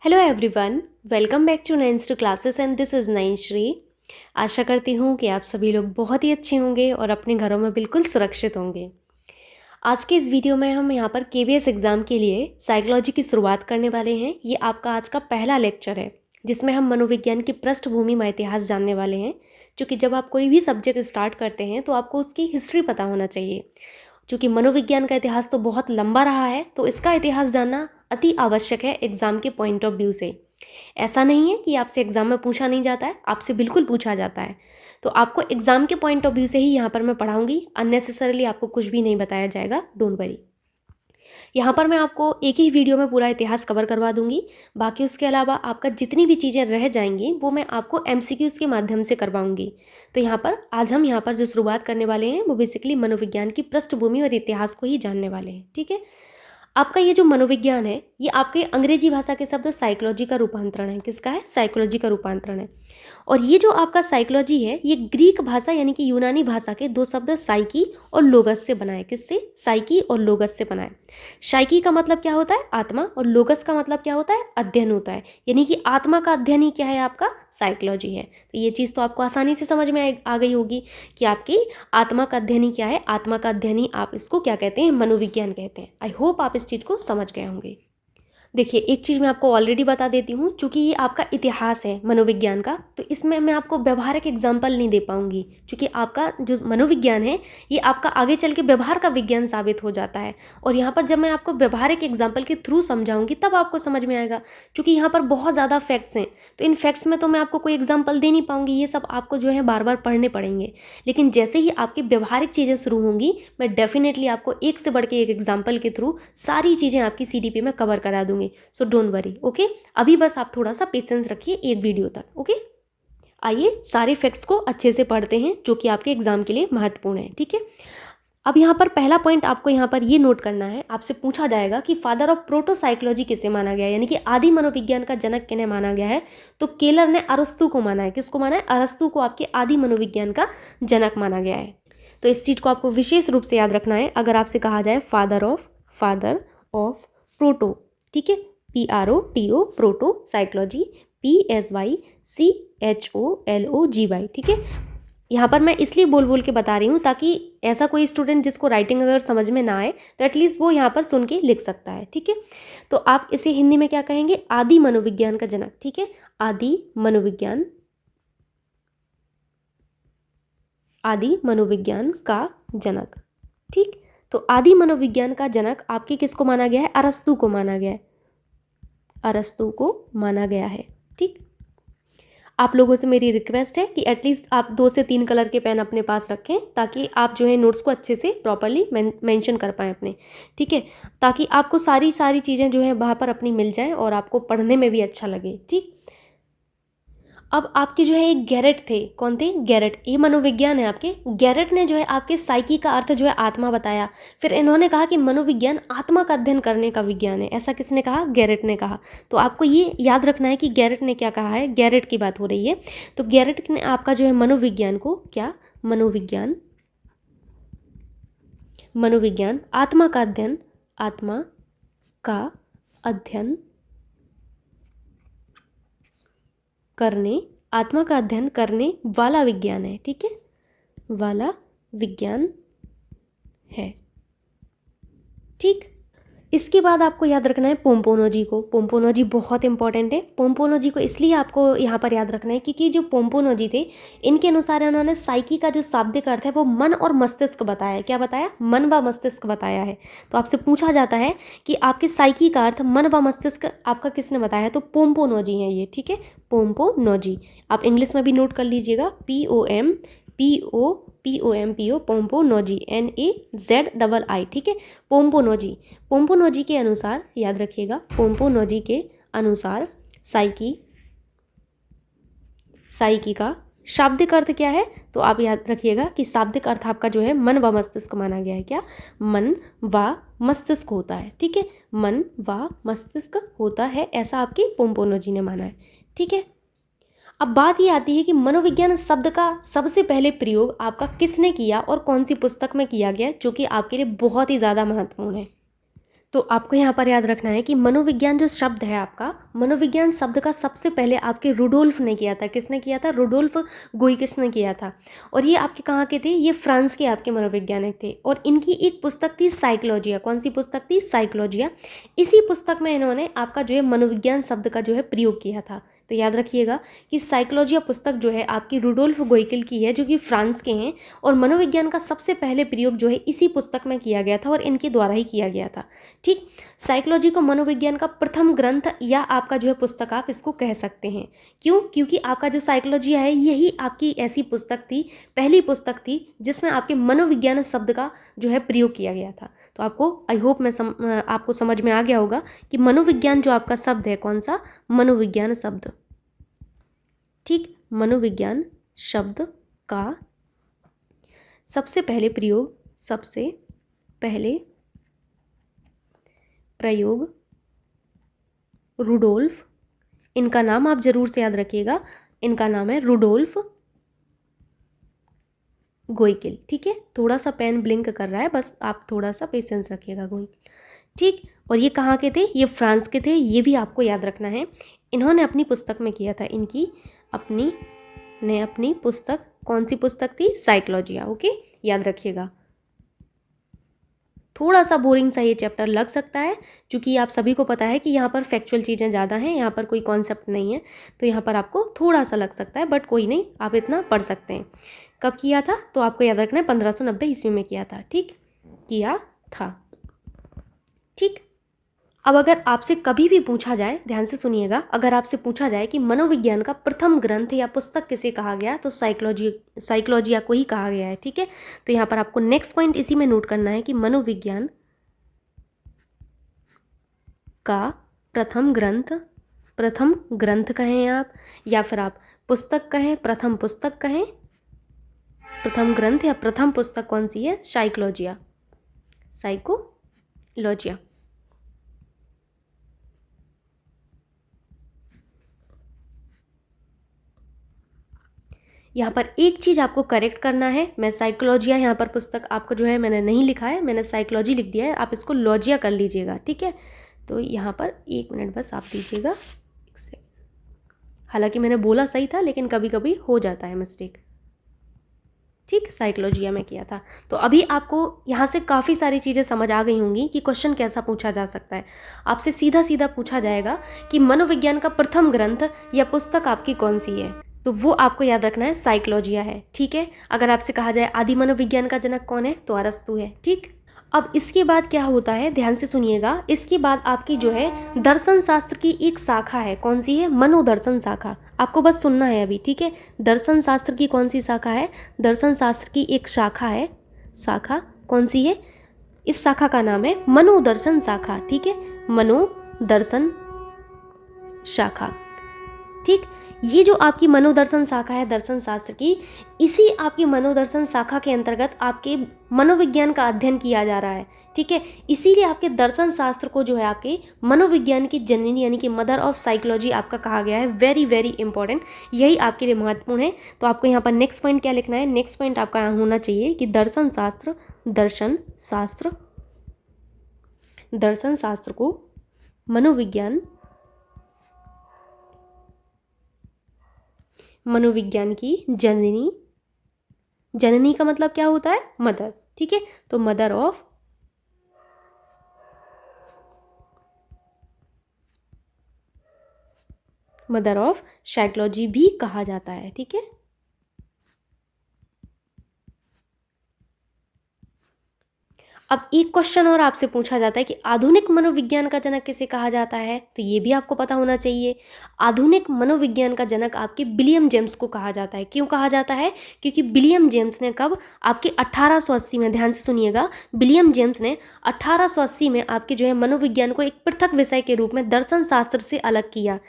Hello everyone, welcome back to nines to classes and this is Nayanshree. आशा करती हूँ कि आप सभी लोग बहुत ही अच्छे होंगे और अपने घरों में बिल्कुल सुरक्षित होंगे। आज के इस वीडियो में हम यहाँ पर केवीएस एग्ज़ाम के लिए साइकोलॉजी की शुरुआत करने वाले हैं। ये आपका आज का पहला लेक्चर है जिसमें हम मनोविज्ञान की पृष्ठभूमि व इतिहास जानने वाले हैं। क्योंकि जब आप कोई भी सब्जेक्ट स्टार्ट करते हैं तो आपको उसकी हिस्ट्री पता होना चाहिए। क्योंकि मनोविज्ञान का इतिहास तो बहुत लंबा रहा है, तो इसका इतिहास जानना अति आवश्यक है एग्ज़ाम के पॉइंट ऑफ व्यू से। ऐसा नहीं है कि आपसे एग्ज़ाम में पूछा नहीं जाता है, आपसे बिल्कुल पूछा जाता है। तो आपको एग्ज़ाम के पॉइंट ऑफ व्यू से ही यहाँ पर मैं पढ़ाऊँगी, अननेसेसरली आपको कुछ भी नहीं बताया जाएगा, डोंट वरी। यहाँ पर मैं आपको एक ही वीडियो में पूरा इतिहास कवर करवा दूँगी। बाकी उसके अलावा आपका जितनी भी चीज़ें रह जाएंगी वो मैं आपको एमसीक्यूज़ के माध्यम से करवाऊँगी। तो यहाँ पर आज हम यहाँ पर जो शुरुआत करने वाले हैं वो बेसिकली मनोविज्ञान की पृष्ठभूमि और इतिहास को ही जानने वाले हैं। ठीक है, आपका ये जो मनोविज्ञान है ये आपके अंग्रेजी भाषा के शब्द साइकोलॉजी का रूपांतरण है। किसका है? साइकोलॉजी का रूपांतरण है। और ये जो आपका साइकोलॉजी है ये ग्रीक भाषा यानी कि यूनानी भाषा के दो शब्द साइकी और लोगस से बना है। किससे? साइकी और लोगस से बना है। साइकी का मतलब क्या होता है? आत्मा। और लोगस का मतलब क्या होता है? अध्ययन होता है। यानी कि आत्मा का अध्ययन ही क्या है? आपका साइकोलॉजी है। तो ये चीज़ तो आपको आसानी से समझ में आ गई होगी कि आपकी आत्मा का अध्ययन ही क्या है। आत्मा का अध्ययन ही आप इसको क्या कहते हैं? मनोविज्ञान कहते हैं। आई होप आप इस चीज़ को समझ गए होंगे। देखिए, एक चीज़ मैं आपको ऑलरेडी बता देती हूँ, चूँकि ये आपका इतिहास है मनोविज्ञान का, तो इसमें मैं आपको व्यवहारिक एग्जाम्पल नहीं दे पाऊँगी। क्योंकि आपका जो मनोविज्ञान है ये आपका आगे चल के व्यवहार का विज्ञान साबित हो जाता है। और यहाँ पर जब मैं आपको व्यवहारिक एग्जाम्पल के थ्रू समझाऊंगी तब आपको समझ में आएगा। क्योंकि यहाँ पर बहुत ज़्यादा फैक्ट्स हैं, तो इन फैक्ट्स में तो मैं आपको कोई एग्जाम्पल दे नहीं पाऊँगी। ये सब आपको जो है बार बार पढ़ने पड़ेंगे। लेकिन जैसे ही आपकी व्यवहारिक चीज़ें शुरू होंगी मैं डेफिनेटली आपको एक से बढ़ के एक एग्जाम्पल के थ्रू सारी चीज़ें आपकी CDP में कवर करा दूँगी। So don't worry. ओके, अभी बस आप थोड़ा सा पेशेंस रखिए एक वीडियो तक। ओके, आइए सारे फैक्ट्स को अच्छे से पढ़ते हैं जो कि आपके एग्जाम के लिए महत्वपूर्ण है। ठीक है, अब यहाँ पर पहला पॉइंट आपको यहाँ पर ये नोट करना है। आपसे पूछा जाएगा कि फादर ऑफ प्रोटो साइकोलॉजी किसे माना गया है, यानी कि आदि मनोविज्ञान का जनक किन्हें माना गया है। तो केलर ने अरस्तु को माना है। किसको माना है? अरस्तु को आपके आदि मनोविज्ञान का जनक माना गया है। तो इस चीज़ को आपको विशेष रूप से याद रखना है अगर आपसे कहा जाए फादर ऑफ प्रोटो। ठीक है, PROTO प्रोटो साइकोलॉजी, PSYCHOLOGY। ठीक है, यहाँ पर मैं इसलिए बोल बोल के बता रही हूँ ताकि ऐसा कोई स्टूडेंट जिसको राइटिंग अगर समझ में ना आए तो एटलीस्ट वो यहाँ पर सुन के लिख सकता है। ठीक है, तो आप इसे हिंदी में क्या कहेंगे? आदि मनोविज्ञान का जनक। ठीक है, आदि मनोविज्ञान का जनक। ठीक, तो आदि मनोविज्ञान का जनक आपके किसको माना गया है? अरस्तु को माना गया है। अरस्तु को माना गया है। ठीक, आप लोगों से मेरी रिक्वेस्ट है कि एटलीस्ट आप 2 से 3 कलर के पेन अपने पास रखें ताकि आप जो है नोट्स को अच्छे से प्रॉपरली मेंशन कर पाएँ अपने। ठीक है, ताकि आपको सारी चीज़ें जो है वहाँ पर अपनी मिल जाएं और आपको पढ़ने में भी अच्छा लगे। ठीक, अब आपके जो है एक गैरेट थे। कौन थे? गैरेट। ये मनोविज्ञान है आपके। गैरेट ने जो है आपके साइकी का अर्थ जो है आत्मा बताया। फिर इन्होंने कहा कि मनोविज्ञान आत्मा का अध्ययन करने का विज्ञान है। ऐसा किसने कहा? गैरेट ने कहा। तो आपको ये याद रखना है कि गैरेट ने क्या कहा है। गैरेट की बात हो रही है। तो गैरेट ने आपका जो है मनोविज्ञान को क्या? मनोविज्ञान आत्मा का अध्ययन करने वाला विज्ञान है। ठीक है, वाला विज्ञान है। ठीक, इसके बाद आपको याद रखना है पोम्पोनोजी को। पोम्पोनोजी बहुत इंपॉर्टेंट है। पोम्पोनोजी को इसलिए आपको यहाँ पर याद रखना है क्योंकि जो पोम्पोनोजी थे इनके अनुसार उन्होंने साइकी का जो शाब्दिक अर्थ है वो मन और मस्तिष्क बताया। क्या बताया? मन व मस्तिष्क बताया है। तो आपसे पूछा जाता है कि आपके साइकी का अर्थ मन व मस्तिष्क आपका किसने बताया है? तो पोम्पोनोजी है ये। ठीक है, पोम्पोनोजी। आप इंग्लिश में भी नोट कर लीजिएगा, पोम्पोनोजी, NAZII। ठीक है, पोम्पोनोजी के अनुसार याद रखिएगा, पोम्पोनोजी के अनुसार साइकी का शाब्दिक अर्थ क्या है? तो आप याद रखिएगा कि शाब्दिक अर्थ आपका जो है मन व मस्तिष्क माना गया है। क्या? मन व मस्तिष्क होता है। ठीक है, मन व मस्तिष्क होता है, ऐसा आपके पोम्पोनोजी ने माना है। ठीक है, अब बात ये आती है कि मनोविज्ञान शब्द का सबसे पहले प्रयोग आपका किसने किया और कौन सी पुस्तक में किया गया, जो कि आपके लिए बहुत ही ज़्यादा महत्वपूर्ण है। तो आपको यहाँ पर याद रखना है कि मनोविज्ञान जो शब्द है आपका, मनोविज्ञान शब्द का सबसे पहले आपके रुडोल्फ ने किया था। किसने किया था? रुडोल्फ गोइकिस ने किया था। और ये आपके कहाँ के थे? ये फ्रांस के आपके मनोवैज्ञानिक थे। और इनकी एक पुस्तक थी साइकोलॉजिया। कौन सी पुस्तक थी? साइकोलॉजिया। इसी पुस्तक में इन्होंने आपका जो है मनोविज्ञान शब्द का जो है प्रयोग किया था। तो याद रखिएगा कि साइकोलॉजिया पुस्तक जो है आपकी रुडोल्फ गोइकिल की है, जो कि फ्रांस के हैं। और मनोविज्ञान का सबसे पहले प्रयोग जो है इसी पुस्तक में किया गया था और इनके द्वारा ही किया गया था। ठीक, साइकोलॉजी को मनोविज्ञान का प्रथम ग्रंथ या आपका जो है पुस्तक आप इसको कह सकते हैं। क्यों? क्योंकि आपका जो साइकोलॉजिया है यही आपकी ऐसी पुस्तक थी, पहली पुस्तक थी जिसमें आपके मनोविज्ञान शब्द का जो है प्रयोग किया गया था। तो आपको आई होप आपको समझ में आ गया होगा कि मनोविज्ञान जो आपका शब्द है, कौन सा? मनोविज्ञान शब्द। ठीक, मनोविज्ञान शब्द का सबसे पहले प्रयोग रुडोल्फ, इनका नाम आप जरूर से याद रखिएगा, इनका नाम है रुडोल्फ गोइकिल। ठीक है, थोड़ा सा पेन ब्लिंक कर रहा है, बस आप थोड़ा सा पेशेंस रखिएगा। गोइकिल, ठीक। और ये कहाँ के थे? ये फ्रांस के थे। ये भी आपको याद रखना है। इन्होंने अपनी पुस्तक में किया था, अपनी पुस्तक, कौन सी पुस्तक थी? साइकोलॉजिया। ओके, याद रखिएगा। थोड़ा सा बोरिंग सा ये चैप्टर लग सकता है, क्योंकि आप सभी को पता है कि यहाँ पर फैक्चुअल चीज़ें ज़्यादा हैं, यहाँ पर कोई कॉन्सेप्ट नहीं है, तो यहाँ पर आपको थोड़ा सा लग सकता है, बट कोई नहीं, आप इतना पढ़ सकते हैं। कब किया था? तो आपको याद रखना है 1590 ईस्वी में किया था। ठीक, किया था। ठीक, अब अगर आपसे कभी भी पूछा जाए, ध्यान से सुनिएगा, अगर आपसे पूछा जाए कि मनोविज्ञान का प्रथम ग्रंथ या पुस्तक किसे कहा गया, तो साइकोलॉजिया को ही कहा गया है। ठीक है, तो यहाँ पर आपको नेक्स्ट पॉइंट इसी में नोट करना है कि मनोविज्ञान का प्रथम ग्रंथ कहें आप, या फिर आप पुस्तक कहें, प्रथम पुस्तक कहें। प्रथम ग्रंथ या प्रथम पुस्तक कौन सी है? साइकोलॉजिया। यहाँ पर एक चीज़ आपको करेक्ट करना है, मैं साइकोलॉजिया यहाँ पर पुस्तक आपको जो है मैंने नहीं लिखा है, मैंने साइकोलॉजी लिख दिया है, आप इसको लॉजिया कर लीजिएगा। ठीक है, तो यहाँ पर 1 मिनट बस आप दीजिएगा, 1 सेकंड। हालांकि मैंने बोला सही था, लेकिन कभी कभी हो जाता है मिस्टेक। ठीक, साइकोलॉजिया में किया था। तो अभी आपको यहाँ से काफ़ी सारी चीज़ें समझ आ गई होंगी कि क्वेश्चन कैसा पूछा जा सकता है। आपसे सीधा सीधा पूछा जाएगा कि मनोविज्ञान का प्रथम ग्रंथ या पुस्तक आपकी कौन सी है, तो वो आपको याद रखना है साइकोलॉजिया है। ठीक है, अगर आपसे कहा जाए आदि मनोविज्ञान का जनक कौन है, तो अरस्तु है। ठीक, अब इसके बाद क्या होता है, ध्यान से सुनिएगा, इसके बाद आपकी जो है दर्शन शास्त्र की एक शाखा है। कौन सी है? मनोदर्शन शाखा। आपको बस सुनना है अभी। ठीक है, दर्शन शास्त्र की कौन सी शाखा है? दर्शन शास्त्र की एक शाखा है। शाखा कौन सी है? इस शाखा का नाम है मनोदर्शन शाखा। ठीक है, मनोदर्शन शाखा। ठीक, ये जो आपकी मनोदर्शन शाखा है दर्शन शास्त्र की, इसी आपकी मनोदर्शन शाखा के अंतर्गत आपके मनोविज्ञान का अध्ययन किया जा रहा है। ठीक है, इसीलिए आपके दर्शन शास्त्र को जो है आपके मनोविज्ञान की जननी यानी कि मदर ऑफ साइकोलॉजी आपका कहा गया है। वेरी वेरी इंपॉर्टेंट, यही आपके लिए महत्वपूर्ण है। तो आपको यहाँ पर नेक्स्ट पॉइंट क्या लिखना है? नेक्स्ट पॉइंट आपका होना चाहिए कि दर्शन शास्त्र को मनोविज्ञान की जननी का मतलब क्या होता है? मदर। ठीक है, तो मदर ऑफ साइकोलॉजी भी कहा जाता है। ठीक है, अब एक क्वेश्चन और आपसे पूछा जाता है कि आधुनिक मनोविज्ञान का जनक किसे कहा जाता है, तो ये भी आपको पता होना चाहिए। आधुनिक मनोविज्ञान का जनक आपके विलियम जेम्स को कहा जाता है। क्यों कहा जाता है? क्योंकि विलियम जेम्स ने कब? आपके 1880 में, ध्यान से सुनिएगा, विलियम जेम्स ने 1880 में आपके जो है मनोविज्ञान को एक पृथक विषय के रूप में दर्शन शास्त्र से अलग किया।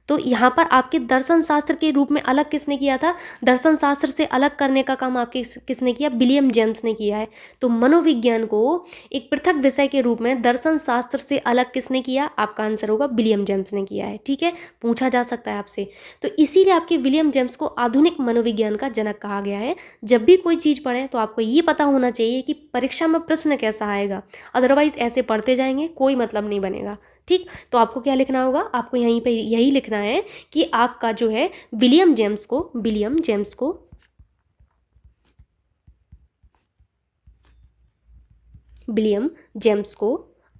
तो यहाँ पर आपके दर्शन शास्त्र के रूप में अलग किसने किया था? दर्शन शास्त्र से अलग करने का काम आपके किसने किया? विलियम जेम्स ने किया है। तो मनोविज्ञान को एक पृथक विषय के रूप में दर्शन शास्त्र से अलग किसने किया? आपका आंसर होगा विलियम जेम्स ने किया है। ठीक है, पूछा जा सकता है आपसे। तो इसीलिए आपके विलियम जेम्स को आधुनिक मनोविज्ञान का जनक कहा गया है। जब भी कोई चीज़ पढ़ें तो आपको ये पता होना चाहिए कि परीक्षा में प्रश्न कैसा आएगा, अदरवाइज ऐसे पढ़ते जाएंगे कोई मतलब नहीं बनेगा। ठीक, तो आपको क्या लिखना होगा? आपको यहीं पे यही लिखना है कि आपका जो है विलियम जेम्स को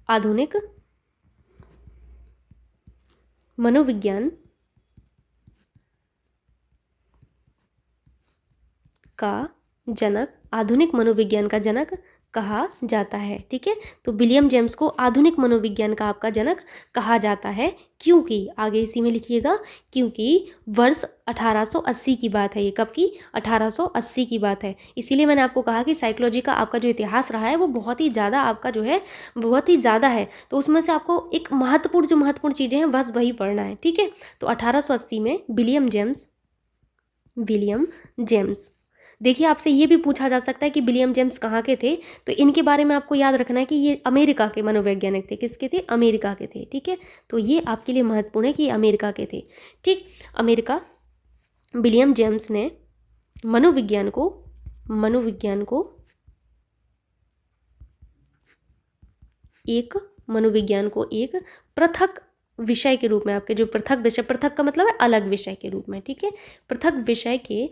आधुनिक मनोविज्ञान का जनक कहा जाता है। ठीक है, तो विलियम जेम्स को आधुनिक मनोविज्ञान का आपका जनक कहा जाता है, क्योंकि आगे इसी में लिखिएगा, क्योंकि वर्ष 1880 की बात है। ये कब की? 1880 की बात है। इसीलिए मैंने आपको कहा कि साइकोलॉजी का आपका जो इतिहास रहा है वो बहुत ही ज़्यादा आपका जो है बहुत ही ज़्यादा है, तो उसमें से आपको एक महत्वपूर्ण चीज़ें हैं बस वही पढ़ना है। ठीक है, तो 1880 में विलियम जेम्स। देखिए, आपसे ये भी पूछा जा सकता है कि विलियम जेम्स कहाँ के थे, तो इनके बारे में आपको याद रखना है कि ये अमेरिका के मनोवैज्ञानिक थे। किसके थे? अमेरिका के थे। ठीक है, तो ये आपके लिए महत्वपूर्ण है कि ये अमेरिका के थे। ठीक, अमेरिका, विलियम जेम्स ने मनोविज्ञान को एक पृथक विषय के रूप में, आपके जो पृथक विषय, पृथक का मतलब है अलग विषय के रूप में। ठीक है, पृथक विषय के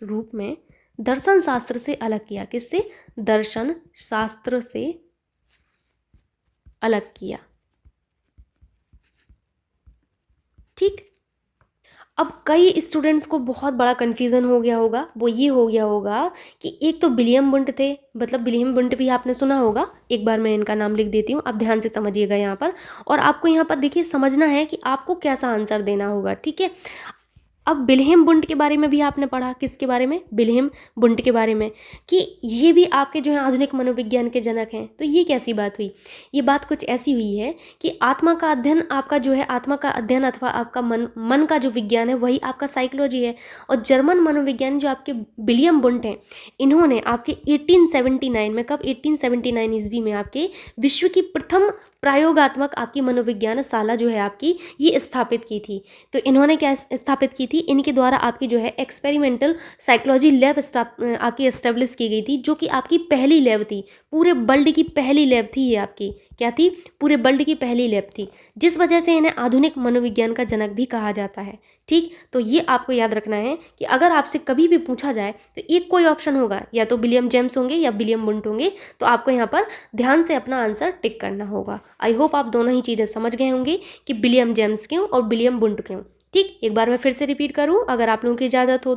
रूप में दर्शन शास्त्र से अलग किया। किससे? दर्शन शास्त्र से अलग किया। ठीक, अब कई स्टूडेंट्स को बहुत बड़ा कन्फ्यूज़न हो गया होगा, वो ये हो गया होगा कि एक तो विलियम वुंट थे, मतलब विलियम वुंट भी आपने सुना होगा। एक बार मैं इनका नाम लिख देती हूँ, आप ध्यान से समझिएगा यहाँ पर, और आपको यहाँ पर देखिए समझना है कि आपको कैसा आंसर देना होगा। ठीक है, अब विल्हेम वुंट के बारे में भी आपने पढ़ा। किसके बारे में? विल्हेम वुंट के बारे में, कि ये भी आपके जो है आधुनिक मनोविज्ञान के जनक हैं। तो ये कैसी बात हुई? ये बात कुछ ऐसी हुई है कि आत्मा का अध्ययन, आपका जो है आत्मा का अध्ययन अथवा आपका मन का जो विज्ञान है वही आपका साइकोलॉजी है। और जर्मन मनोविज्ञानी जो आपके विलियम वुंट हैं, इन्होंने आपके 1879 में, कब? 1879 ईस्वी में आपके विश्व की प्रथम प्रयोगात्मक आपकी मनोविज्ञानशाला जो है आपकी ये स्थापित की थी। तो इन्होंने क्या स्थापित की थी? इनके द्वारा आपकी जो है एक्सपेरिमेंटल साइकोलॉजी लैब आपकी एस्टेब्लिश की गई थी, जो कि आपकी पहली लैब थी, पूरे वर्ल्ड की पहली लैब थी ये आपकी। क्या थी? पूरे वर्ल्ड की पहली लैब थी, जिस वजह से इन्हें आधुनिक मनोविज्ञान का जनक भी कहा जाता है। ठीक, तो ये आपको याद रखना है कि अगर आपसे कभी भी पूछा जाए तो एक कोई ऑप्शन होगा, या तो विलियम जेम्स होंगे या विलियम वुंट होंगे, तो आपको यहाँ पर ध्यान से अपना आंसर टिक करना होगा। आई होप आप दोनों ही चीज़ें समझ गए होंगे कि विलियम जेम्स क्यों और विलियम वुंट क्यों। ठीक, एक बार मैं फिर से रिपीट करूं अगर आप लोगों की इजाज़त हो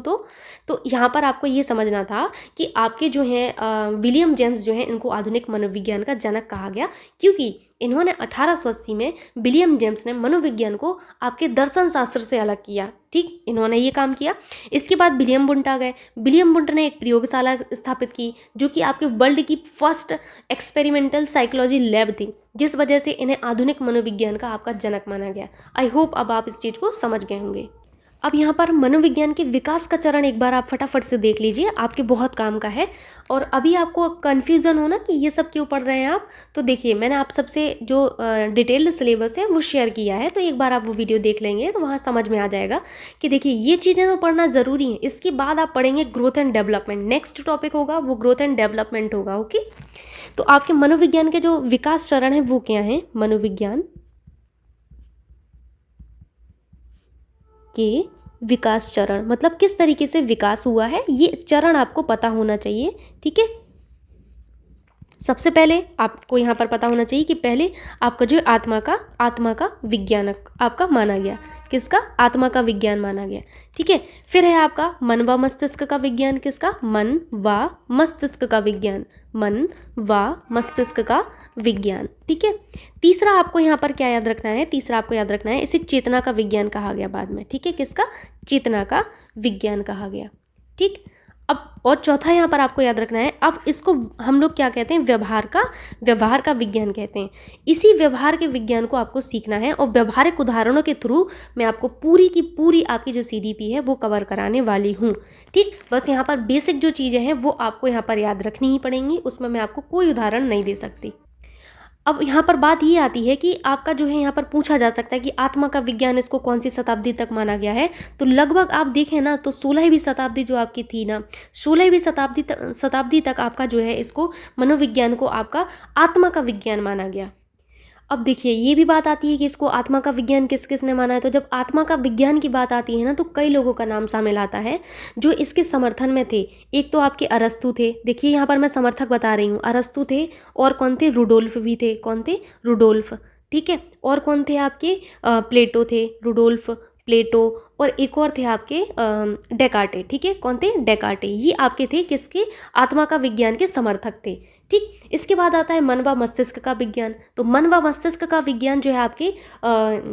तो यहाँ पर आपको ये समझना था कि आपके जो हैं विलियम जेम्स जो हैं, इनको आधुनिक मनोविज्ञान का जनक कहा गया, क्योंकि इन्होंने 1880 में विलियम जेम्स ने मनोविज्ञान को आपके दर्शन शास्त्र से अलग किया। ठीक, इन्होंने ये काम किया। इसके बाद विलियम वुंट आ गए। विलियम वुंट ने एक प्रयोगशाला स्थापित की, जो कि आपके वर्ल्ड की फर्स्ट एक्सपेरिमेंटल साइकोलॉजी लैब थी, जिस वजह से इन्हें आधुनिक मनोविज्ञान का आपका जनक माना गया। आई होप अब आप इस चीज़ को समझ गए होंगे। अब यहाँ पर मनोविज्ञान के विकास का चरण एक बार आप फटाफट से देख लीजिए, आपके बहुत काम का है। और अभी आपको कन्फ्यूज़न हो ना कि ये सब क्यों पढ़ रहे हैं आप, तो देखिए मैंने आप सबसे जो डिटेल्ड सिलेबस है वो शेयर किया है, तो एक बार आप वो वीडियो देख लेंगे तो वहाँ समझ में आ जाएगा कि देखिए ये चीज़ें तो पढ़ना ज़रूरी है। इसके बाद आप पढ़ेंगे growth and development, next topic होगा वो ग्रोथ एंड डेवलपमेंट होगा। ओके, तो आपके मनोविज्ञान के जो विकास चरण है वो क्या है? मनोविज्ञान के विकास चरण, मतलब किस तरीके से विकास हुआ है, ये चरण आपको पता होना चाहिए। ठीक है, सबसे पहले आपको यहाँ पर पता होना चाहिए कि पहले आपका जो आत्मा का विज्ञानक आपका माना गया। किसका? आत्मा का विज्ञान माना गया। ठीक है, फिर है आपका मन व मस्तिष्क का विज्ञान। किसका? मन व मस्तिष्क का विज्ञान, मन व मस्तिष्क का विज्ञान। ठीक है, तीसरा आपको यहाँ पर क्या याद रखना है? तीसरा आपको याद रखना है, इसे चेतना का विज्ञान कहा गया बाद में। ठीक है, किसका? चेतना का विज्ञान कहा गया। ठीक, अब और चौथा यहाँ पर आपको याद रखना है, अब इसको हम लोग क्या कहते हैं, व्यवहार का विज्ञान कहते हैं। इसी व्यवहार के विज्ञान को आपको सीखना है और व्यवहारिक उदाहरणों के थ्रू मैं आपको पूरी की पूरी आपकी जो CDP है वो कवर कराने वाली हूँ। ठीक, बस यहाँ पर बेसिक जो चीज़ें हैं वो आपको यहाँ पर याद रखनी ही पड़ेंगी, उसमें मैं आपको कोई उदाहरण नहीं दे सकती। अब यहाँ पर बात ये आती है कि आपका जो है यहाँ पर पूछा जा सकता है कि आत्मा का विज्ञान इसको कौन सी शताब्दी तक माना गया है। तो लगभग आप देखें ना तो 16वीं शताब्दी जो आपकी थी ना, 16वीं शताब्दी तक आपका जो है इसको मनोविज्ञान को आपका आत्मा का विज्ञान माना गया। अब देखिए ये भी बात आती है कि इसको आत्मा का विज्ञान किस किस ने माना है। तो जब आत्मा का विज्ञान की बात आती है ना तो कई लोगों का नाम शामिल आता है जो इसके समर्थन में थे। एक तो आपके अरस्तु थे, देखिए यहाँ पर मैं समर्थक बता रही हूँ, अरस्तु थे, और कौन थे, रुडोल्फ भी थे। कौन थे, रुडोल्फ, ठीक है। और कौन थे आपके, प्लेटो थे, रुडोल्फ, प्लेटो, और एक और थे आपके डेकार्टे, ठीक है। कौन थे, डेकार्टे। ये आपके थे किसके, आत्मा का विज्ञान के समर्थक थे। ठीक, इसके बाद आता है मन व मस्तिष्क का विज्ञान। तो मन व मस्तिष्क का विज्ञान जो है आपके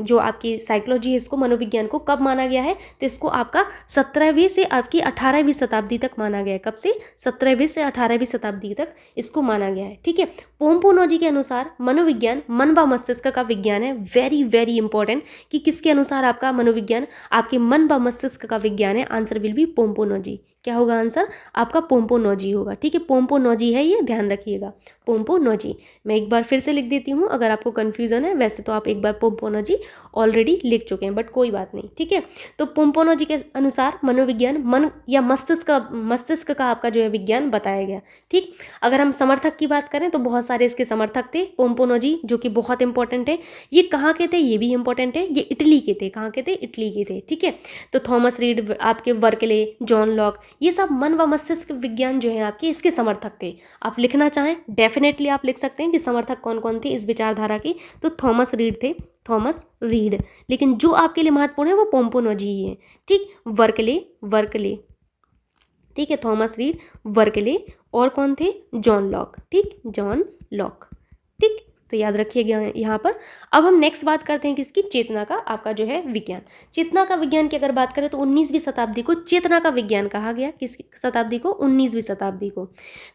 जो आपकी साइकोलॉजी है, इसको मनोविज्ञान को कब माना गया है, तो इसको आपका 17वीं से आपकी 18वीं शताब्दी तक माना गया है। कब से, 17वीं से 18वीं शताब्दी तक इसको माना गया है। ठीक है, पोम्पोनोजी के अनुसार मनोविज्ञान मन व मस्तिष्क का विज्ञान है। वेरी वेरी इंपॉर्टेंट कि किसके अनुसार आपका मनोविज्ञान आपके मन व मस्तिष्क का विज्ञान है। आंसर विल बी पोम्पोनोजी। क्या होगा आंसर आपका, पोम्पोनोजी होगा। ठीक है, पोम्पोनोजी है ये, ध्यान रखिएगा, पोम्पोनोजी। मैं एक बार फिर से लिख देती हूँ अगर आपको कन्फ्यूजन है। वैसे तो आप एक बार पोम्पोनोजी ऑलरेडी लिख चुके हैं, बट कोई बात नहीं। ठीक है, तो पोम्पोनोजी के अनुसार मनोविज्ञान मन या मस्तिष्क का आपका जो है विज्ञान बताया गया। ठीक, अगर हम समर्थक की बात करें तो बहुत सारे इसके समर्थक थे। पोम्पोनोजी जो कि बहुत इंपॉर्टेंट है, ये कहाँ के थे, ये भी इंपॉर्टेंट है, ये इटली के थे। कहाँ के थे, इटली के थे। ठीक है, तो थॉमस रीड, आपके वर्कले, जॉन लॉक, ये सब मन व मस्तिष्क विज्ञान जो है आपके इसके समर्थक थे। आप लिखना चाहें डेफिनेटली आप लिख सकते हैं कि समर्थक कौन कौन थे इस विचारधारा के। तो थॉमस रीड थे, थॉमस रीड। लेकिन जो आपके लिए महत्वपूर्ण है वो पोम्पोनोजी ही है। ठीक, वर्कले, ठीक है, थॉमस रीड, वर्कले, और कौन थे, जॉन लॉक। ठीक, जॉन लॉक। ठीक, तो याद रखिएगा यहाँ पर। अब हम नेक्स्ट बात करते हैं किसकी, चेतना का आपका जो है विज्ञान। चेतना का विज्ञान की अगर बात करें तो 19वीं शताब्दी को चेतना का विज्ञान कहा गया। किस शताब्दी को, 19वीं शताब्दी को।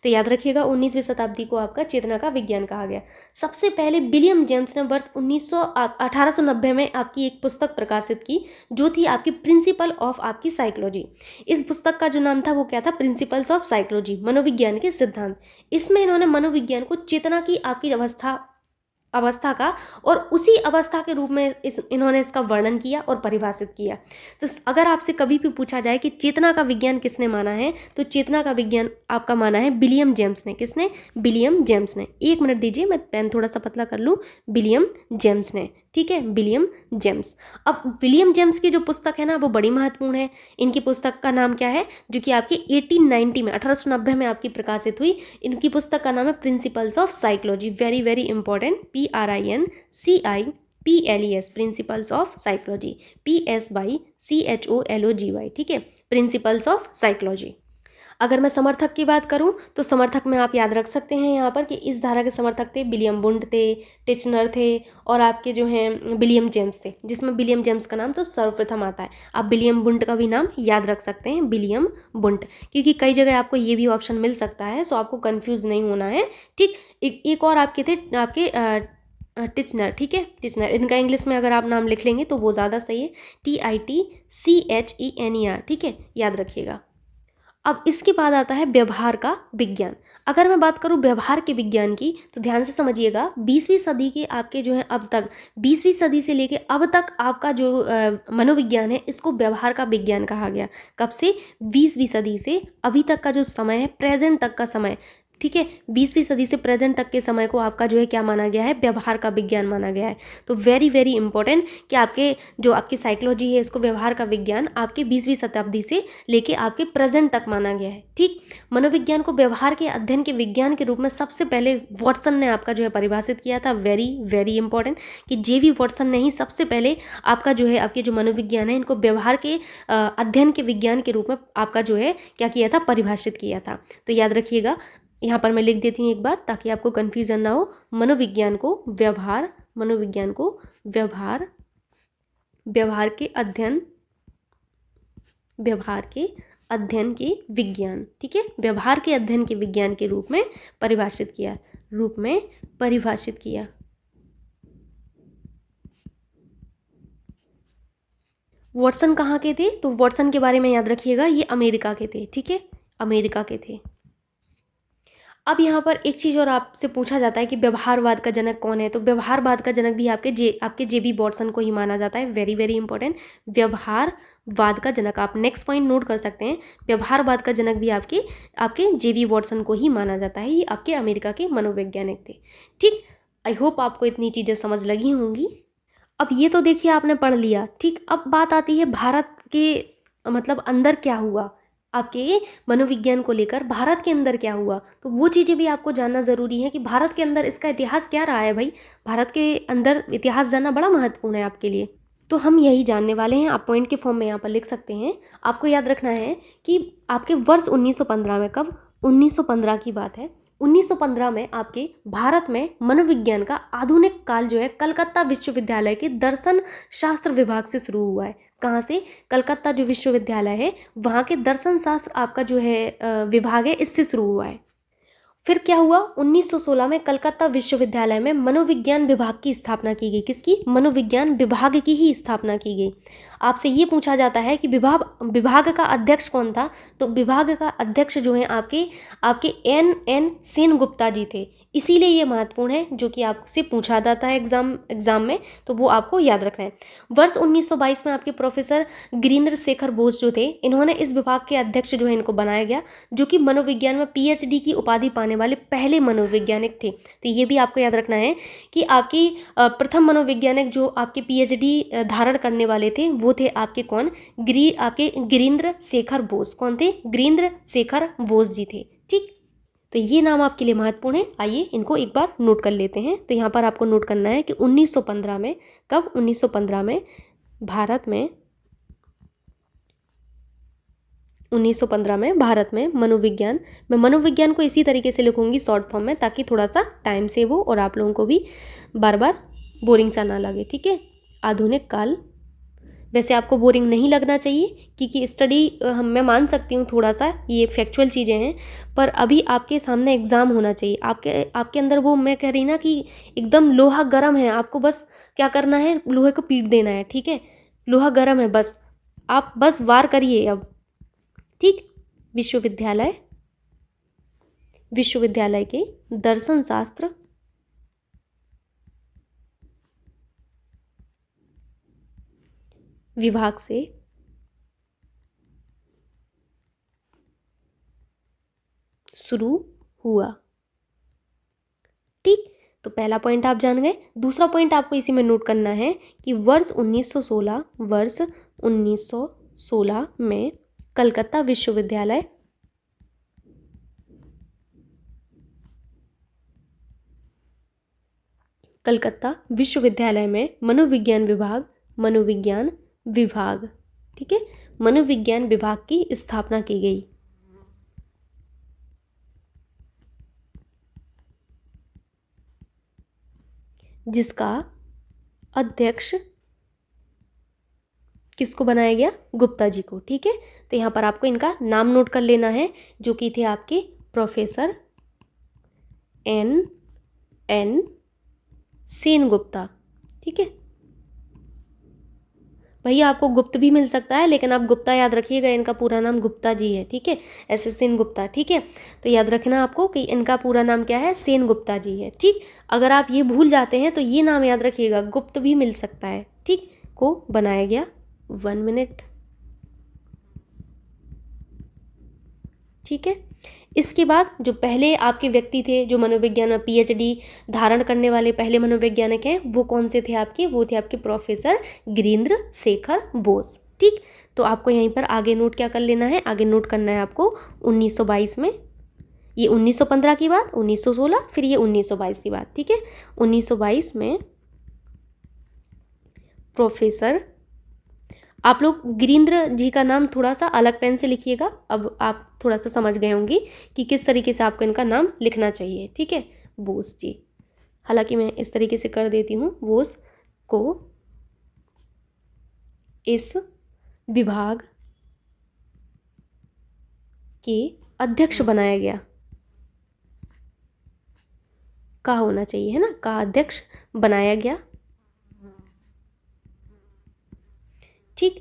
तो याद रखिएगा 19वीं शताब्दी को आपका चेतना का विज्ञान कहा गया। सबसे पहले विलियम जेम्स ने वर्ष 1890 में आपकी एक पुस्तक प्रकाशित की जो थी आपकी प्रिंसिपल ऑफ आपकी साइकोलॉजी। इस पुस्तक का जो नाम था वो क्या था, प्रिंसिपल्स ऑफ साइकोलॉजी, मनोविज्ञान के सिद्धांत। इसमें इन्होंने मनोविज्ञान को चेतना की आपकी अवस्था का और उसी अवस्था के रूप में इन्होंने इसका वर्णन किया और परिभाषित किया। तो अगर आपसे कभी भी पूछा जाए कि चेतना का विज्ञान किसने माना है, तो चेतना का विज्ञान आपका माना है विलियम जेम्स ने। किसने, विलियम जेम्स ने। एक मिनट दीजिए, मैं पेन थोड़ा सा पतला कर लूँ। विलियम जेम्स ने। ठीक है, विलियम जेम्स। अब विलियम जेम्स की जो पुस्तक है ना वो बड़ी महत्वपूर्ण है। इनकी पुस्तक का नाम क्या है, जो कि आपकी 1890 में 1890 में आपकी प्रकाशित हुई। इनकी पुस्तक का नाम है principles of psychology. Very very important, PRINCIPLES, principles of psychology, PSYCHOLOGY। ठीक है, प्रिंसिपल्स ऑफ साइकोलॉजी। अगर मैं समर्थक की बात करूं तो समर्थक में आप याद रख सकते हैं यहाँ पर कि इस धारा के समर्थक थे विलियम बुंड थे, टिचनर थे, और आपके जो हैं विलियम जेम्स थे, जिसमें विलियम जेम्स का नाम तो सर्वप्रथम आता है। आप विलियम बुंड का भी नाम याद रख सकते हैं, विलियम बुंड, क्योंकि कई जगह आपको ये भी ऑप्शन मिल सकता है, सो आपको कन्फ्यूज़ नहीं होना है। ठीक, एक और आपके थे आपके टिचनर। ठीक है, टिचनर, इनका इंग्लिश में अगर आप नाम लिख लेंगे तो वो ज़्यादा सही है, TITCHENER। ठीक है, याद रखिएगा। अब इसके बाद आता है व्यवहार का विज्ञान। अगर मैं बात करूं व्यवहार के विज्ञान की तो ध्यान से समझिएगा, 20वीं सदी के आपके जो है अब तक 20वीं सदी से लेके अब तक आपका जो मनोविज्ञान है इसको व्यवहार का विज्ञान कहा गया। कब से, 20वीं सदी से अभी तक का जो समय है, प्रेजेंट तक का समय। ठीक है, 20वीं सदी से प्रेजेंट तक के समय को आपका जो है क्या माना गया है, व्यवहार का विज्ञान माना गया है। तो वेरी वेरी इंपॉर्टेंट कि आपके जो आपकी साइकोलॉजी है इसको व्यवहार का विज्ञान आपके 20वीं शताब्दी से लेके आपके प्रेजेंट तक माना गया है। ठीक, मनोविज्ञान को व्यवहार के अध्ययन के विज्ञान के रूप में सबसे पहले वॉटसन ने आपका जो है परिभाषित किया था। वेरी वेरी इंपॉर्टेंट कि JV वॉटसन ने ही सबसे पहले आपका जो है आपके जो मनोविज्ञान है इनको व्यवहार के अध्ययन के विज्ञान के रूप में आपका जो है क्या किया था, परिभाषित किया था। तो याद रखिएगा, यहाँ पर मैं लिख देती हूँ एक बार ताकि आपको कन्फ्यूजन ना हो। मनोविज्ञान को व्यवहार व्यवहार के अध्ययन के विज्ञान, ठीक है, व्यवहार के अध्ययन के विज्ञान के रूप में परिभाषित किया, वॉटसन कहाँ के थे? तो वॉटसन के बारे में याद रखिएगा, ये अमेरिका के थे, ठीक है, अमेरिका के थे। अब यहाँ पर एक चीज़ और आपसे पूछा जाता है कि व्यवहारवाद का जनक कौन है? तो व्यवहारवाद का जनक भी आपके जे बी वॉटसन को ही माना जाता है। वेरी वेरी इंपॉर्टेंट, व्यवहारवाद का जनक, आप नेक्स्ट पॉइंट नोट कर सकते हैं। व्यवहारवाद का जनक भी आपके जे बी वॉटसन को ही माना जाता है। ये आपके अमेरिका के मनोवैज्ञानिक थे, ठीक। आई होप आपको इतनी चीज़ें समझ लगी होंगी। अब ये तो देखिए आपने पढ़ लिया, ठीक। अब बात आती है भारत के मतलब अंदर क्या हुआ, आपके मनोविज्ञान को लेकर भारत के अंदर क्या हुआ, तो वो चीज़ें भी आपको जानना ज़रूरी है कि भारत के अंदर इसका इतिहास क्या रहा है। भाई, भारत के अंदर इतिहास जानना बड़ा महत्वपूर्ण है आपके लिए। तो हम यही जानने वाले हैं, आप पॉइंट के फॉर्म में यहाँ पर लिख सकते हैं। आपको याद रखना है कि आपके वर्ष 1915 में, कब, 1915 की बात है, 1915 में आपके भारत में मनोविज्ञान का आधुनिक काल जो है कलकत्ता विश्वविद्यालय के दर्शन शास्त्र विभाग से शुरू हुआ है। कहाँ से? कलकत्ता जो विश्वविद्यालय है वहाँ के दर्शन शास्त्र आपका जो है विभाग है, इससे शुरू हुआ है। फिर क्या हुआ, 1916 में कलकत्ता विश्वविद्यालय में मनोविज्ञान विभाग की स्थापना की गई। किसकी? मनोविज्ञान विभाग की ही स्थापना की गई। आपसे ये पूछा जाता है कि विभाग का अध्यक्ष कौन था? तो विभाग का अध्यक्ष जो है आपके एन सेनगुप्ता जी थे। इसीलिए ये महत्वपूर्ण है, जो कि आपसे पूछा जाता है एग्जाम में, तो वो आपको याद रखना है। वर्ष 1922 में आपके प्रोफेसर गिरीन्द्र शेखर बोस जो थे, इन्होंने इस विभाग के अध्यक्ष जो है इनको बनाया गया, जो कि मनोविज्ञान में PhD की उपाधि पाने वाले पहले मनोवैज्ञानिक थे। तो ये भी आपको याद रखना है कि आपकी प्रथम मनोवैज्ञानिक जो आपके PhD धारण करने वाले थे वो थे आपके कौन? आपके गिरीन्द्र शेखर बोस। कौन थे? गिरीन्द्र शेखर बोस जी थे, ठीक। तो ये नाम आपके लिए महत्वपूर्ण है। आइए इनको एक बार नोट कर लेते हैं। तो यहाँ पर आपको नोट करना है कि 1915 में, कब? 1915 में भारत में, 1915 में भारत में मनोविज्ञान, मैं मनोविज्ञान को इसी तरीके से लिखूंगी शॉर्ट फॉर्म में, ताकि थोड़ा सा टाइम सेव हो और आप लोगों को भी बार बार बोरिंग सा ना लगे, ठीक है। आधुनिक काल, वैसे आपको बोरिंग नहीं लगना चाहिए, क्योंकि स्टडी मैं मान सकती हूँ थोड़ा सा ये फैक्चुअल चीज़ें हैं, पर अभी आपके सामने एग्ज़ाम होना चाहिए। आपके अंदर वो, मैं कह रही ना कि एकदम लोहा गर्म है, आपको बस क्या करना है, लोहे को पीट देना है, ठीक है। लोहा गर्म है, बस आप बस वार करिए अब, ठीक। विश्वविद्यालय के दर्शन शास्त्र विभाग से शुरू हुआ, ठीक। तो पहला पॉइंट आप जान गए। दूसरा पॉइंट आपको इसी में नोट करना है कि वर्ष 1916 में कलकत्ता विश्वविद्यालय में मनोविज्ञान विभाग, ठीक है, मनोविज्ञान विभाग की स्थापना की गई, जिसका अध्यक्ष किसको बनाया गया? गुप्ता जी को, ठीक है। तो यहाँ पर आपको इनका नाम नोट कर लेना है, जो कि थे आपके प्रोफेसर एन सेनगुप्ता, ठीक है। भैया आपको गुप्त भी मिल सकता है, लेकिन आप गुप्ता याद रखिएगा, इनका पूरा नाम गुप्ता जी है, ठीक है, ऐसे सेनगुप्ता, ठीक है। तो याद रखना आपको कि इनका पूरा नाम क्या है? सेनगुप्ता जी है, ठीक। अगर आप ये भूल जाते हैं तो ये नाम याद रखिएगा, गुप्त भी मिल सकता है, ठीक। को बनाया गया, 1 मिनट, ठीक है। इसके बाद जो पहले आपके व्यक्ति थे जो मनोविज्ञान में PhD धारण करने वाले पहले मनोवैज्ञानिक हैं, वो कौन से थे आपके? वो थे आपके प्रोफेसर गिरीन्द्र शेखर बोस, ठीक। तो आपको यहीं पर आगे नोट क्या कर लेना है? आगे नोट करना है आपको 1922 में, ये 1915 की बात, 1916, फिर ये 1922 की बात, ठीक है। 1922 में प्रोफेसर, आप लोग गिरीन्द्र जी का नाम थोड़ा सा अलग पेन से लिखिएगा। अब आप थोड़ा सा समझ गए होंगे कि किस तरीके से आपको इनका नाम लिखना चाहिए, ठीक है। बोस जी, हालांकि मैं इस तरीके से कर देती हूँ, बोस को इस विभाग के अध्यक्ष बनाया गया। का होना चाहिए, है ना, का अध्यक्ष बनाया गया। ठीक,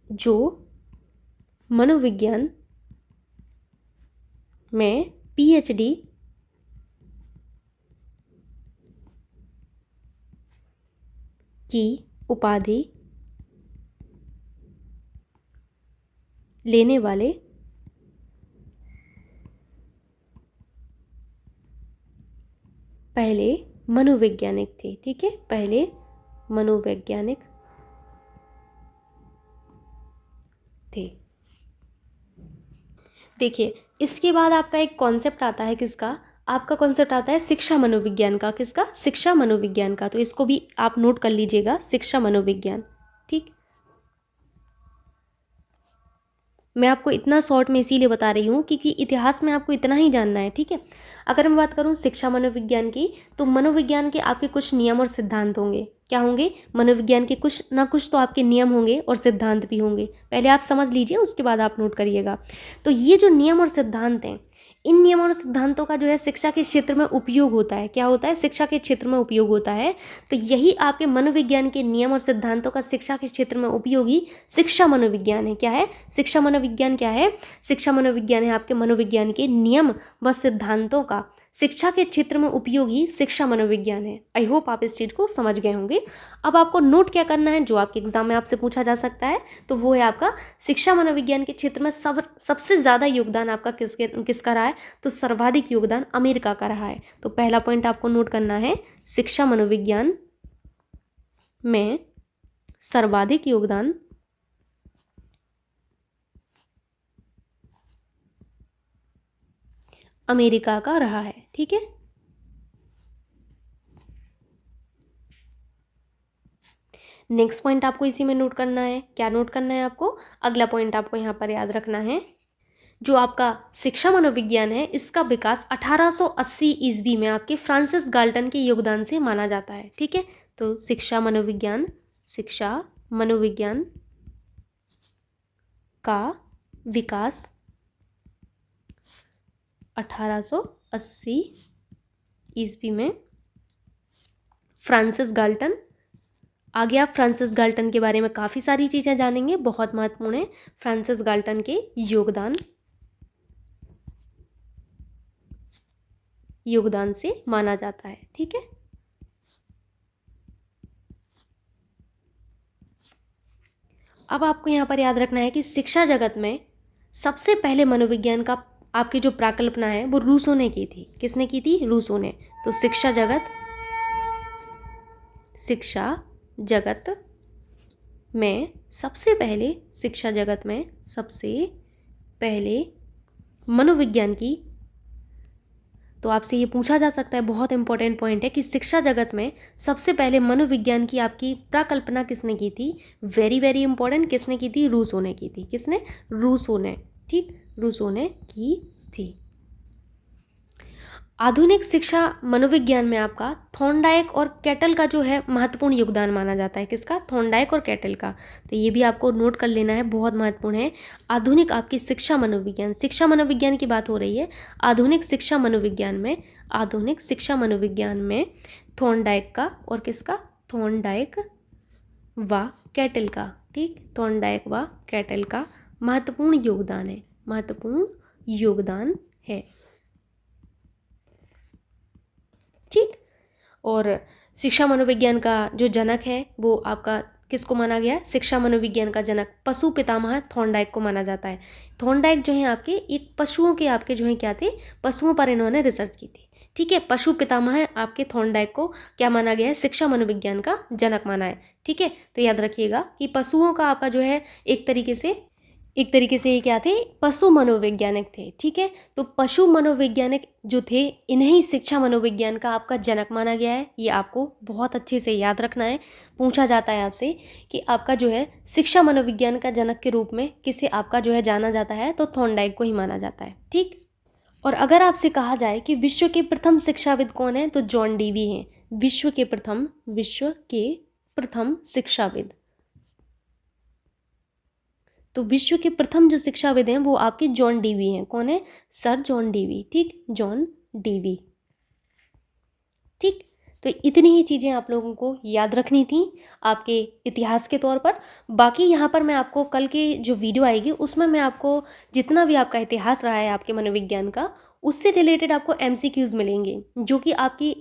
जो मनोविज्ञान में पीएचडी की उपाधि लेने वाले पहले मनोवैज्ञानिक थे। ठीक है, पहले मनोवैज्ञानिक थे। देखिए, इसके बाद आपका एक कॉन्सेप्ट आता है, किसका, आपका कॉन्सेप्ट आता है शिक्षा मनोविज्ञान का। किसका? शिक्षा मनोविज्ञान का। तो इसको भी आप नोट कर लीजिएगा, शिक्षा मनोविज्ञान। ठीक, मैं आपको इतना शॉर्ट में इसीलिए बता रही हूँ क्योंकि इतिहास में आपको इतना ही जानना है। ठीक है, अगर मैं बात करूँ शिक्षा मनोविज्ञान की, तो मनोविज्ञान के आपके कुछ नियम और सिद्धांत होंगे। क्या होंगे? मनोविज्ञान के कुछ ना कुछ तो आपके नियम होंगे और सिद्धांत भी होंगे। पहले आप समझ लीजिए, उसके बाद आप नोट करिएगा। तो ये जो नियम और सिद्धांत हैं, इन नियमों और सिद्धांतों का जो है शिक्षा के क्षेत्र में उपयोग होता है। क्या होता है? शिक्षा के क्षेत्र में उपयोग होता है। तो यही आपके मनोविज्ञान के नियम और सिद्धांतों का शिक्षा के क्षेत्र में उपयोगी शिक्षा मनोविज्ञान है। क्या है? शिक्षा मनोविज्ञान क्या है? शिक्षा मनोविज्ञान है आपके मनोविज्ञान के नियम व सिद्धांतों का शिक्षा के क्षेत्र में उपयोगी शिक्षा मनोविज्ञान है। आई होप आप इस चीज़ को समझ गए होंगे। अब आपको नोट क्या करना है, जो आपके एग्जाम में आपसे पूछा जा सकता है, तो वो है आपका शिक्षा मनोविज्ञान के क्षेत्र में सबसे ज़्यादा योगदान आपका किसका रहा है? तो सर्वाधिक योगदान अमेरिका का रहा है। तो पहला पॉइंट आपको नोट करना है, शिक्षा मनोविज्ञान में सर्वाधिक योगदान अमेरिका का रहा है। ठीक है, नेक्स्ट पॉइंट आपको इसी में नोट करना है। क्या नोट करना है आपको? अगला पॉइंट आपको यहाँ पर याद रखना है, जो आपका शिक्षा मनोविज्ञान है, इसका विकास 1880 ईस्वी में आपके फ्रांसिस गाल्टन के योगदान से माना जाता है। ठीक है, तो शिक्षा मनोविज्ञान का विकास 1880 ईस्वी में फ्रांसिस गाल्टन। आगे आप फ्रांसिस गाल्टन के बारे में काफ़ी सारी चीज़ें जानेंगे, बहुत महत्वपूर्ण है फ्रांसिस गाल्टन के योगदान से माना जाता है। ठीक है, अब आपको यहाँ पर याद रखना है कि शिक्षा जगत में सबसे पहले मनोविज्ञान का आपकी जो प्राकल्पना है वो रूसो ने की थी। किसने की थी? रूसो ने। तो शिक्षा जगत में सबसे पहले मनोविज्ञान की, तो आपसे ये पूछा जा सकता है, बहुत इंपॉर्टेंट पॉइंट है, कि शिक्षा जगत में सबसे पहले मनोविज्ञान की आपकी प्राकल्पना किसने की थी? वेरी वेरी इंपॉर्टेंट, किसने की थी? रूसो ने की थी। किसने? रूसो ने। ठीक, रूसो ने की थी। आधुनिक शिक्षा मनोविज्ञान में आपका थॉर्नडाइक और कैटल का जो है महत्वपूर्ण योगदान माना जाता है। किसका? थॉर्नडाइक और कैटल का। तो ये भी आपको नोट कर लेना है, बहुत महत्वपूर्ण है। आधुनिक आपकी शिक्षा मनोविज्ञान की बात हो रही है। आधुनिक शिक्षा मनोविज्ञान में थॉर्नडाइक का और किसका? थॉर्नडाइक व कैटल का। ठीक, थॉर्नडाइक व कैटल का महत्वपूर्ण योगदान है। ठीक, और शिक्षा मनोविज्ञान का जो जनक है वो आपका किसको माना गया है? शिक्षा मनोविज्ञान का जनक पशु पितामह थॉर्नडाइक को माना जाता है। थॉर्नडाइक जो है आपके एक पशुओं के आपके जो है क्या थे? पशुओं पर इन्होंने रिसर्च की थी। ठीक है, पशु पितामह आपके थॉर्नडाइक को क्या माना गया है? शिक्षा मनोविज्ञान का जनक माना है। ठीक है, तो याद रखिएगा कि पशुओं का आपका जो है एक तरीके से ये क्या थे? पशु मनोवैज्ञानिक थे। ठीक है, तो पशु मनोवैज्ञानिक जो थे, इन्हें शिक्षा मनोविज्ञान का आपका जनक माना गया है। ये आपको बहुत अच्छे से याद रखना है। पूछा जाता है आपसे कि आपका जो है शिक्षा मनोविज्ञान का जनक के रूप में किसे आपका जो है जाना जाता है, तो थॉर्नडाइक को ही माना जाता है। ठीक, और अगर आपसे कहा जाए कि विश्व के प्रथम शिक्षाविद कौन है, तो जॉन डीवी हैं। विश्व के प्रथम शिक्षाविद, तो विश्व के प्रथम जो शिक्षाविद हैं वो आपके जॉन डीवी हैं। कौन है? Sir John Dewey. ठीक, जॉन डीवी। ठीक, तो इतनी ही चीज़ें आप लोगों को याद रखनी थी आपके इतिहास के तौर पर। बाकी यहाँ पर मैं आपको कल की जो वीडियो आएगी उसमें मैं आपको जितना भी आपका इतिहास रहा है आपके मनोविज्ञान का, उससे रिलेटेड आपको एमसीक्यूज़ मिलेंगे जो कि आपकी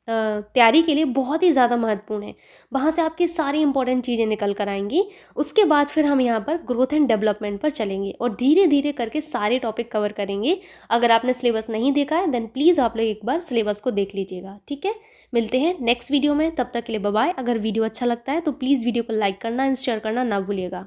तैयारी के लिए बहुत ही ज़्यादा महत्वपूर्ण है। वहाँ से आपकी सारी इंपॉर्टेंट चीज़ें निकल कर आएंगी। उसके बाद फिर हम यहाँ पर ग्रोथ एंड डेवलपमेंट पर चलेंगे और धीरे धीरे करके सारे टॉपिक कवर करेंगे। अगर आपने सिलेबस नहीं देखा है देन प्लीज़ आप लोग एक बार सिलेबस को देख लीजिएगा। ठीक है, मिलते हैं नेक्स्ट वीडियो में, तब तक के लिए बाय बाय। अगर वीडियो अच्छा लगता है तो प्लीज़ वीडियो को लाइक करना एंड शेयर करना ना भूलिएगा।